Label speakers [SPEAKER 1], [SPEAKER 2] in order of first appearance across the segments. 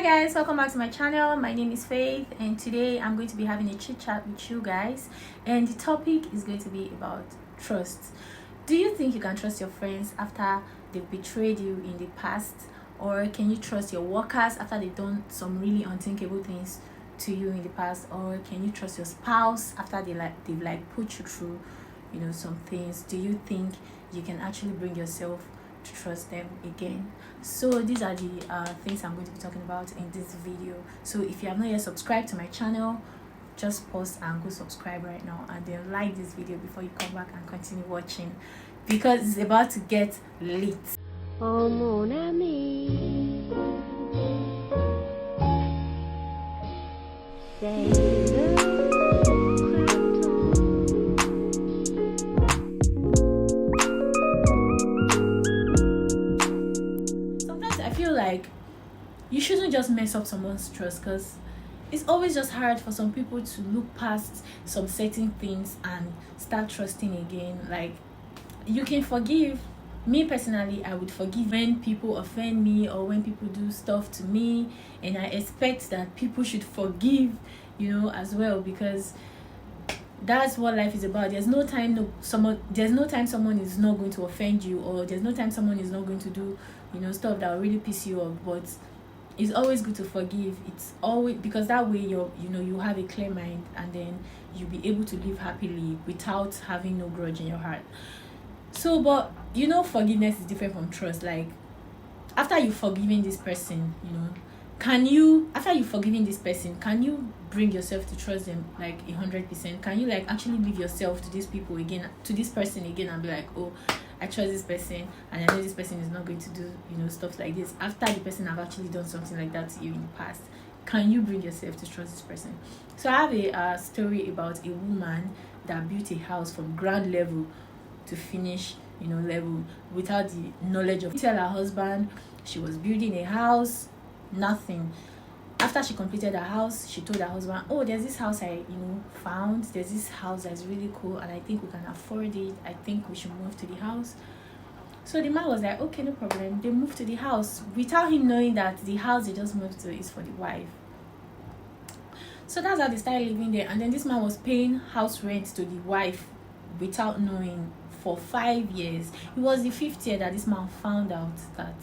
[SPEAKER 1] Hi guys, welcome back to my channel. My name is Faith and today I'm going to be having a chit chat with you guys, and the topic is going to be about trust. Do you think you can trust your friends after they've betrayed you in the past, or can you trust your workers after they've done some really unthinkable things to you in the past, or can you trust your spouse after they've put you through some things? Do you think you can actually bring yourself to trust them again? So these are the things I'm going to be talking about in this video. So if you have not yet subscribed to my channel, just pause and go subscribe right now, and then like this video before you come back and continue watching, because it's about to get lit.
[SPEAKER 2] Oh mon ami, c'est le
[SPEAKER 1] Sometimes I feel like you shouldn't just mess up someone's trust, because it's always just hard for some people to look past some certain things and start trusting again. Like, you can forgive. Me personally, I would forgive when people offend me or when people do stuff to me, and I expect that people should forgive as well, because that's what life is about. There's no time someone is not going to offend you, or there's no time someone is not going to do stuff that will really piss you off. But it's always good to forgive. It's always, because that way you have a clear mind, and then you'll be able to live happily without having no grudge in your heart. So, but forgiveness is different from trust. Like, after you've forgiven this person, can you bring yourself to trust them like 100%? Can you actually leave yourself to these people again, to this person again, and be like, oh, I trust this person and I know this person is not going to do stuff like this, after the person have actually done something like that to you in the past? Can you bring yourself to trust this person? So I have a story about a woman that built a house from ground level to finish level without the knowledge of. Tell her husband she was building a house, nothing. After she completed her house, she told her husband, oh, there's this house I found. There's this house that's really cool and I think we can afford it. I think we should move to the house. So the man was like, okay, no problem. They moved to the house without him knowing that the house they just moved to is for the wife. So that's how they started living there. And then this man was paying house rent to the wife without knowing for 5 years. It was the 5th year that this man found out that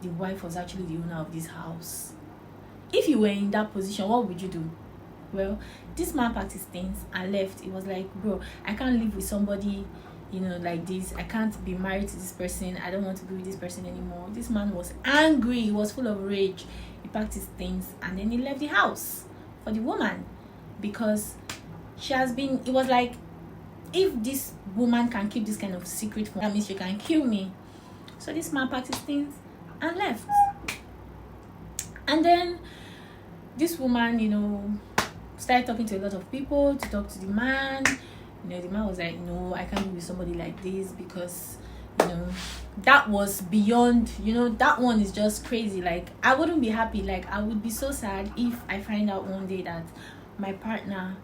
[SPEAKER 1] the wife was actually the owner of this house. If you were in that position, what would you do? Well, this man packed his things and left. It was like, bro, I can't live with somebody like this. I can't be married to this person. I don't want to be with this person anymore. This man was angry. He was full of rage. He packed his things and then he left the house for the woman, because it was like, if this woman can keep this kind of secret from me, that means she can kill me. So this man packed his things and left. And then this woman started talking to a lot of people to talk to the man. The man was like, no, I can't be with somebody like this, because that was beyond, that one is just crazy. Like, I wouldn't be happy. Like, I would be so sad if I find out one day that my partner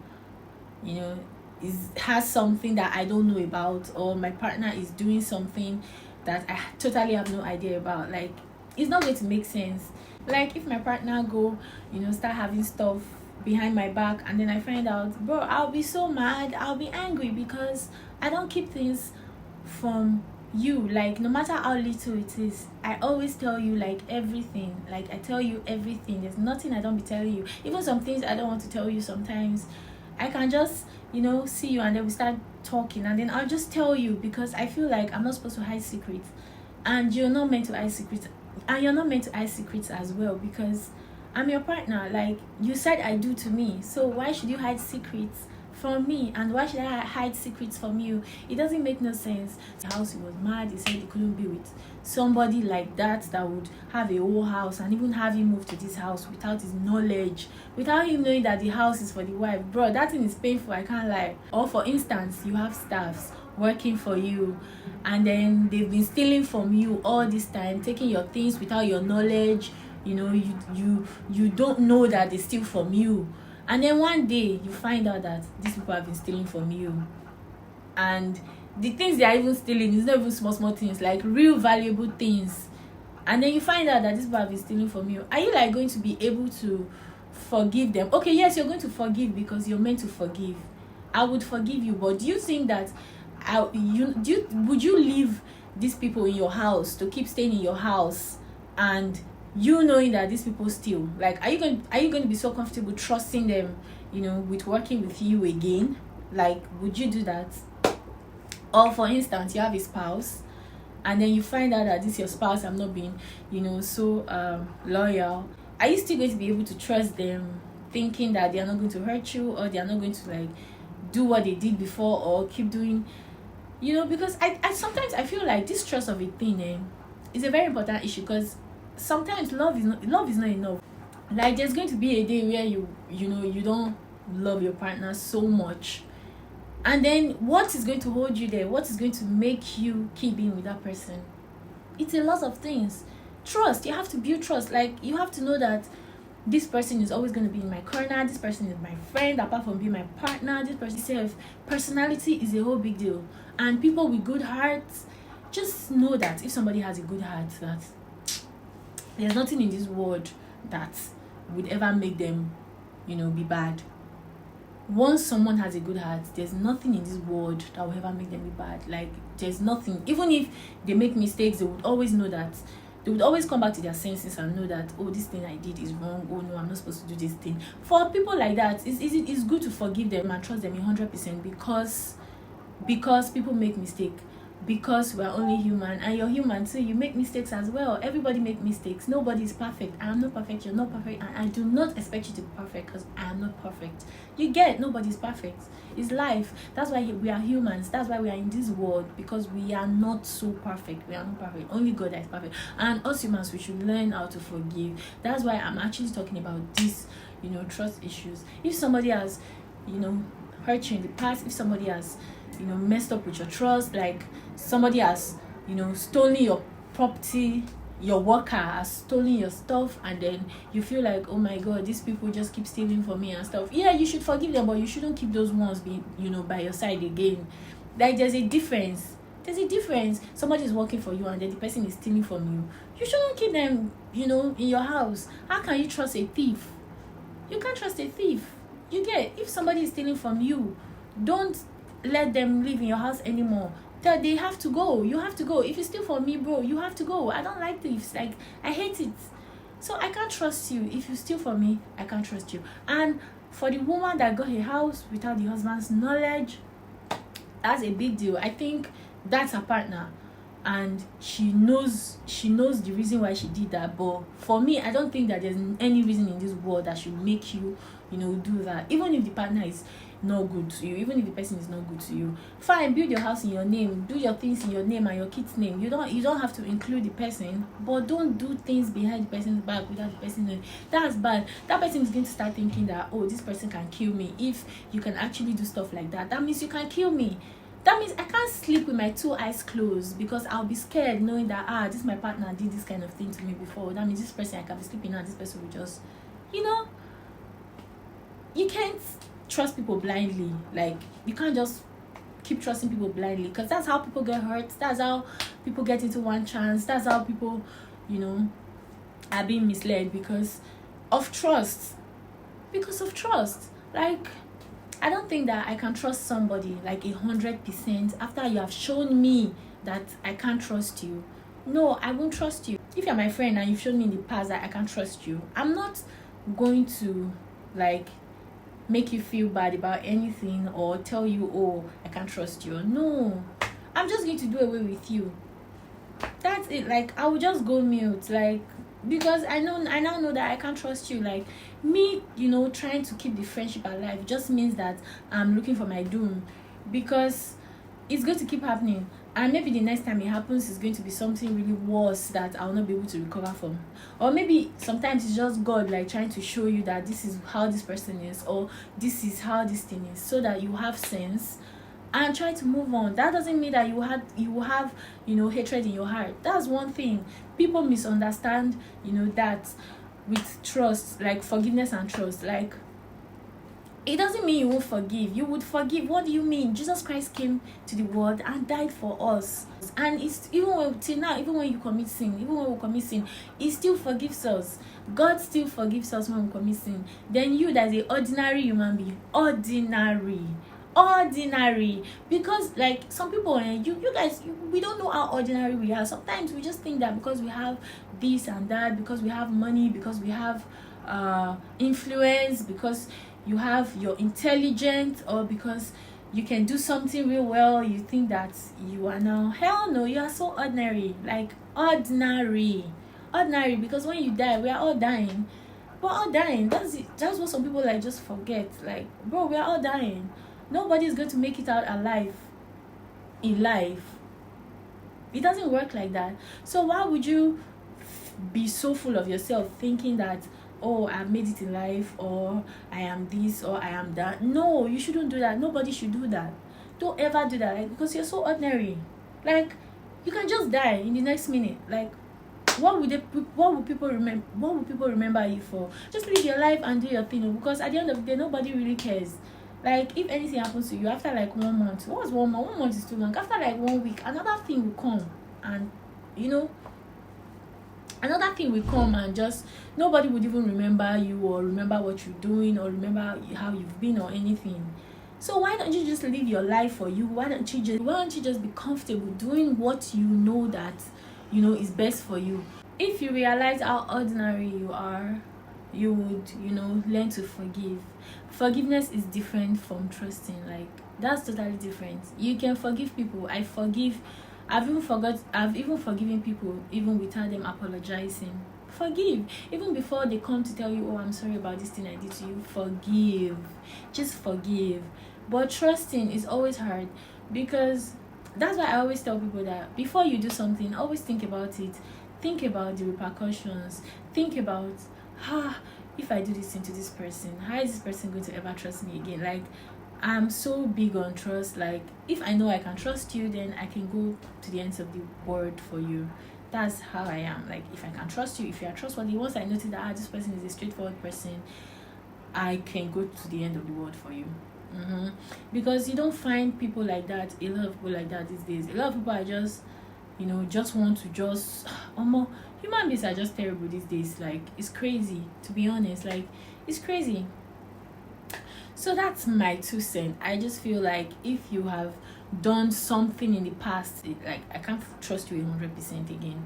[SPEAKER 1] has something that I don't know about, or my partner is doing something that I totally have no idea about. Like, it's not going to make sense. Like, if my partner start having stuff behind my back and then I find out, bro, I'll be so mad. I'll be angry, because I don't keep things from you. Like, no matter how little it is, I always tell you everything. Like, I tell you everything. There's nothing I don't be telling you. Even some things I don't want to tell you, sometimes I can just see you and then we start talking, and then I'll just tell you, because I feel like I'm not supposed to hide secrets, and you're not meant to hide secrets, and you're not meant to hide secrets as well, because I'm your partner. Like, you said I do to me, so why should you hide secrets from me, and why should I hide secrets from you? It doesn't make no sense. The house, he was mad. He said he couldn't be with somebody like that would have a whole house, and even have him move to this house without his knowledge, without him knowing that the house is for the wife. Bro, that thing is painful, I can't lie. Or for instance, you have staffs working for you, and then they've been stealing from you all this time, taking your things without your knowledge. You don't know that they steal from you, and then one day you find out that these people have been stealing from you, and the things they are even stealing is not even small things, like real valuable things. and then you find out that this person is stealing from you, are you like going to be able to forgive them? Okay, yes, you're going to forgive because you're meant to forgive. I would forgive you, but do you think that would you leave these people in your house to keep staying in your house, and you knowing that these people steal? Like, are you going to be so comfortable trusting them, with working with you again? Like, would you do that? Or for instance, you have a spouse, and then you find out that this your spouse have not been, so loyal. Are you still going to be able to trust them, thinking that they are not going to hurt you, or they are not going to like do what they did before, or keep doing, because I sometimes I feel like this trust of a thing is a very important issue, because sometimes love is not enough. Like, there's going to be a day where you don't love your partner so much, and then what is going to hold you there? What is going to make you keep being with that person? It's a lot of things. Trust. You have to build trust. Like, you have to know that this person is always going to be in my corner. This person is my friend, apart from being my partner. This person itself. Personality is a whole big deal. And people with good hearts, just know that if somebody has a good heart, that there's nothing in this world that would ever make them, be bad. Once someone has a good heart, there's nothing in this world that will ever make them be bad. Like, there's nothing. Even if they make mistakes, they would always know that. They would always come back to their senses and know that, oh, this thing I did is wrong. Oh, no, I'm not supposed to do this thing. For people like that, it's good to forgive them and trust them 100%, because people make mistakes. Because we're only human, and you're human too. You make mistakes as well. Everybody make mistakes. Nobody is perfect. I am not perfect. You're not perfect. And I do not expect you to be perfect, because I am not perfect. You get, nobody's perfect. It's life. That's why we are humans. That's why we are in this world, because we are not so perfect. We are not perfect. Only God is perfect. And us humans, we should learn how to forgive. That's why I'm actually talking about this, trust issues. If somebody has, hurt you in the past, if somebody has, messed up with your trust, like somebody has, stolen your property, your worker has stolen your stuff, and then you feel like, oh my God, these people just keep stealing from me and stuff. Yeah, you should forgive them, but you shouldn't keep those ones being, by your side again. Like, there's a difference. Somebody is working for you, and then the person is stealing from you. You shouldn't keep them, in your house. How can you trust a thief? You can't trust a thief. You get, if somebody is stealing from you, don't let them live in your house anymore. They have to go. You have to go. If you steal from me, bro, you have to go. I don't like thieves. Like, I hate it. So I can't trust you. If you steal from me, I can't trust you. And for the woman that got her house without the husband's knowledge, that's a big deal. I think that's her partner, and she knows the reason why she did that. But for me, I don't think that there's any reason in this world that should make you, do that. Even if the partner is not good to you, even if the person is not good to you, fine, build your house in your name, do your things in your name and your kids' name. You don't have to include the person, but don't do things behind the person's back without the person knowing. That's bad. That person is going to start thinking that, oh, this person can kill me. If you can actually do stuff like that, that means you can kill me. That means I can't sleep with my two eyes closed, because I'll be scared knowing that, this my partner did this kind of thing to me before. That means this person, I can be sleeping now, this person will just, you can't trust people blindly. Like, you can't just keep trusting people blindly, because that's how people get hurt. That's how people get into one chance. That's how people, are being misled because of trust. Like, I don't think that I can trust somebody like 100% after you have shown me that I can't trust you. No, I won't trust you. If you're my friend and you've shown me in the past that I can't trust you, I'm not going to like make you feel bad about anything or tell you, oh, I can't trust you. No, I'm just going to do away with you. That's it. Like, I will just go mute, like, because I now know that I can't trust you. Like, me, trying to keep the friendship alive just means that I'm looking for my doom, because it's going to keep happening, and maybe the next time it happens is going to be something really worse that I'll not be able to recover from. Or maybe sometimes it's just God, like, trying to show you that this is how this person is, or this is how this thing is, so that you have sense and try to move on. That doesn't mean that you will have hatred in your heart. That's one thing. People misunderstand that with trust, like forgiveness and trust. Like, it doesn't mean you won't forgive. You would forgive. What do you mean? Jesus Christ came to the world and died for us. And it's even when, till now, even when you commit sin, even when we commit sin, He still forgives us. God still forgives us when we commit sin. Then you, that's an ordinary human being, ordinary, because like some people, and you guys, we don't know how ordinary we are. Sometimes we just think that because we have this and that, because we have money, because we have influence, because you have your intelligence, or because you can do something real well, you think that you are now. Hell no, you are so ordinary. Like ordinary, because when you die, we are all dying. We're all dying. That's what some people like just forget. Like, bro, we are all dying. Nobody is going to make it out alive in life. It doesn't work like that. So why would you be so full of yourself thinking that, oh, I've made it in life, or I am this, or I am that? No, you shouldn't do that. Nobody should do that. Don't ever do that, like, because you're so ordinary. Like, you can just die in the next minute. Like, what would people remember you for? Just live your life and do your thing, because at the end of the day, nobody really cares. Like, if anything happens to you after like 1 month, what's 1 month? 1 month is too long. After like 1 week, another thing will come, and another thing will come, and just nobody would even remember you, or remember what you're doing, or remember how you've been, or anything. So why don't you just live your life for you? Why don't you just be comfortable doing what you know that is best for you? If you realize how ordinary you are, you would learn to forgive. Forgiveness is different from trusting. Like, that's totally different. You can forgive people. I've even forgiven people even without them apologizing. Forgive. Even before they come to tell you, oh, I'm sorry about this thing I did to you. Forgive. Just forgive. But trusting is always hard, because that's why I always tell people that before you do something, always think about it. Think about the repercussions. Think about, if I do this thing to this person, how is this person going to ever trust me again? Like, I'm so big on trust. Like, if I know I can trust you, then I can go to the ends of the world for you. That's how I am. Like, if I can trust you, if you are trustworthy, once I notice that this person is a straightforward person, I can go to the end of the world for you. Because you don't find people like that, a lot of people like that these days. A lot of people are just want to human beings are just terrible these days. Like, it's crazy, to be honest. Like, it's crazy. So that's my 2 cents. I just feel like if you have done something in the past, like, I can't trust you 100% again.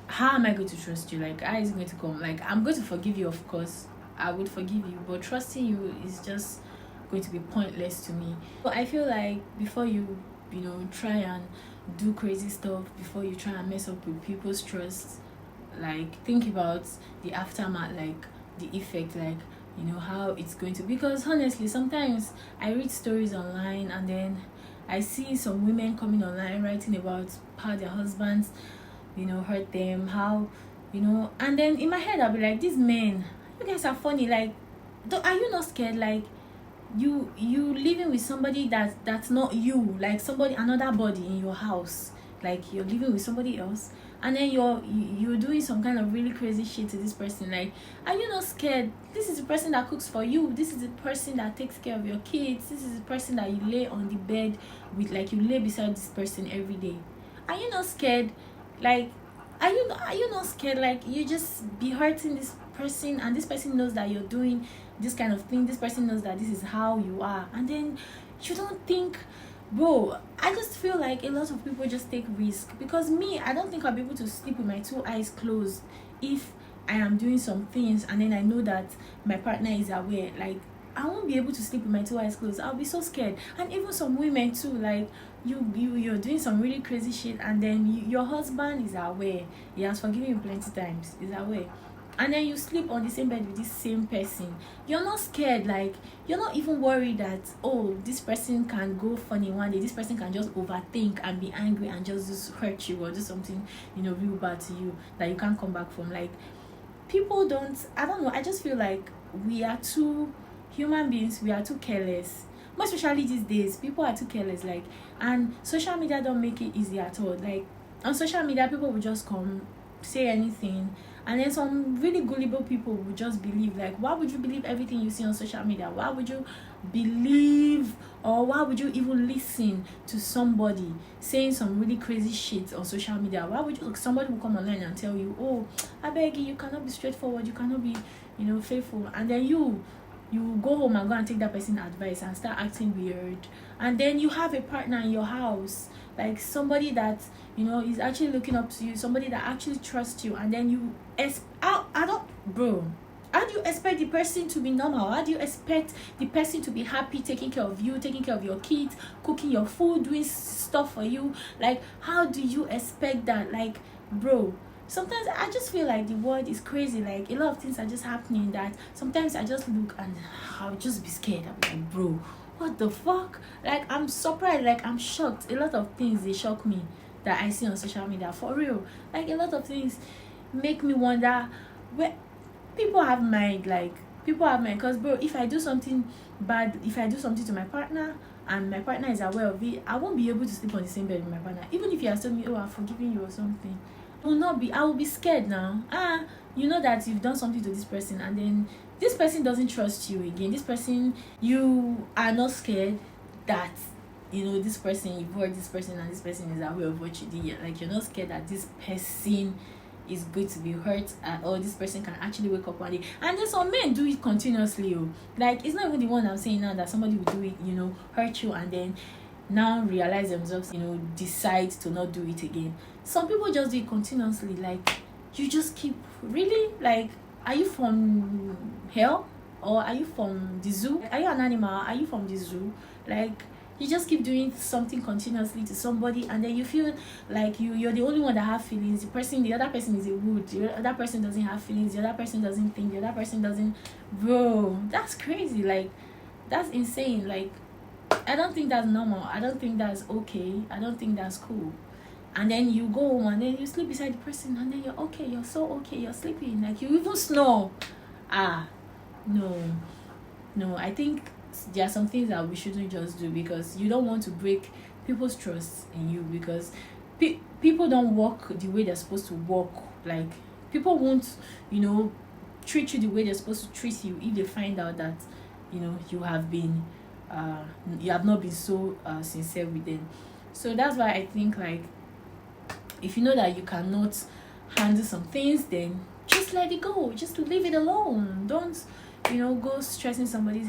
[SPEAKER 1] How am I going to trust you? Like, how is it going to come? Like, I'm going to forgive you, of course. I would forgive you, but trusting you is just going to be pointless to me. But I feel like before you try and do crazy stuff, before you try and mess up with people's trust, like, think about the aftermath, like the effect, like, how it's going to, because honestly, sometimes I read stories online, and then I see some women coming online writing about how their husbands hurt them, how and then in my head I'll be like, these men, you guys are funny. Like, are you not scared? Like, you living with somebody that's not you, like somebody, another body in your house, like you're living with somebody else, and then you're doing some kind of really crazy shit to this person. Like, are you not scared? This is the person that cooks for you. This is the person that takes care of your kids. This is the person that you lay on the bed with, like, you lay beside this person every day. Are you not scared? Like, are you not scared? Like, you just be hurting this person, and this person knows that you're doing this kind of thing. This person knows that this is how you are, and then you don't think. Bro, I just feel like a lot of people just take risk, because me, I don't think I'll be able to sleep with my 2 eyes closed if I am doing some things and then I know that my partner is aware. Like, I won't be able to sleep with my 2 eyes closed. I'll be so scared. And even some women too, like, you're doing some really crazy shit, and then your husband is aware. He has forgiven you plenty times. He's aware. And then you sleep on the same bed with this same person. You're not scared. Like, you're not even worried that, oh, this person can go funny one day. This person can just overthink and be angry and just hurt you, or do something real bad to you that you can't come back from. Like, people don't, I don't know, I just feel like human beings, we are too careless. Most especially these days, people are too careless. Like, and social media don't make it easy at all. Like, on social media, people will just come, say anything, And then some really gullible people will just believe. Like, why would you believe everything you see on social media? Why would you believe, or why would you even listen to somebody saying some really crazy shit on social media? Why would you, like, somebody will come online and tell you, oh, I beg you cannot be straightforward, you cannot be, faithful, and then you go home and go and take that person's advice and start acting weird, and then you have a partner in your house, like somebody that is actually looking up to you, somebody that actually trusts you, and then you I don't, bro, how do you expect the person to be normal? How do you expect the person to be happy, taking care of you, taking care of your kids, cooking your food, doing stuff for you? Like, how do you expect that? Like, bro, sometimes I just feel like the world is crazy. Like, a lot of things are just happening that sometimes I just look and I'll just be scared. I'm like, bro, what the fuck? Like, I'm surprised, like, I'm shocked. A lot of things, they shock me that I see on social media, for real. Like, a lot of things make me wonder where people have mind. Like, people have mind, because, bro, if I do something bad, if I do something to my partner and my partner is aware of it, I won't be able to sleep on the same bed with my partner. Even if you are telling me, oh, I'm forgiving you or something, I will be scared now. You know that you've done something to this person, and then this person doesn't trust you again. This person, you are not scared that this person, you've heard this person, and this person is aware of what you did. Like, you're not scared that this person is going to be hurt, or this person can actually wake up one day. And then some men do it continuously. Like, it's not even the one I'm saying now that somebody will do it, hurt you, and then now realize themselves, decide to not do it again. Some people just do it continuously. Like, you just keep, really, like, are you from hell, or are you from the zoo? Are you an animal? Are you from the zoo? Like, you just keep doing something continuously to somebody, and then you feel like you're the only one that have feelings. The other person is a wood. The other person doesn't have feelings. The other person doesn't think. The other person doesn't. Bro, that's crazy. Like, that's insane. Like, I don't think that's normal. I don't think that's okay. I don't think that's cool. And then you go home and then you sleep beside the person, and then you're okay. You're so okay. You're sleeping. Like, you even snore. No. I think there are some things that we shouldn't just do, because you don't want to break people's trust in you, because people don't walk the way they're supposed to walk. Like, people won't treat you the way they're supposed to treat you if they find out that you have not been so sincere with them. So that's why I think, like, if you know that you cannot handle some things, then just let it go. Just leave it alone. Don't go stressing somebody's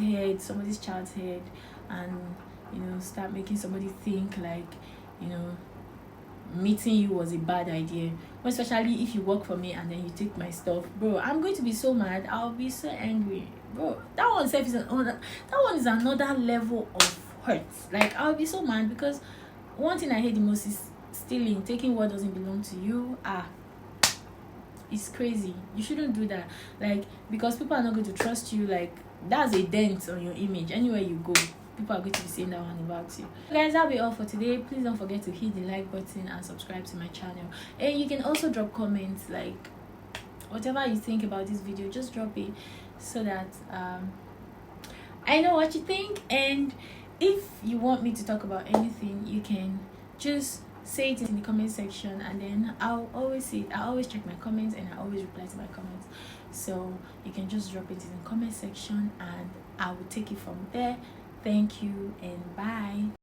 [SPEAKER 1] child's head, and start making somebody think like meeting you was a bad idea. Especially if you work for me and then you take my stuff, bro, I'm going to be so mad. I'll be so angry, bro. That one is another level of hurt. Like, I'll be so mad, because one thing I hate the most is stealing, taking what doesn't belong to you. It's crazy. You shouldn't do that. Like, because people are not going to trust you. Like, that's a dent on your image. Anywhere you go, people are going to be saying that one about you. Guys, that'll be all for today. Please don't forget to hit the like button and subscribe to my channel. And you can also drop comments, like whatever you think about this video, just drop it, so that I know what you think. And if you want me to talk about anything, you can just say it in the comment section, and then I'll always see it. I always check my comments, and I always reply to my comments. So you can just drop it in the comment section, and I will take it from there. Thank you, and bye.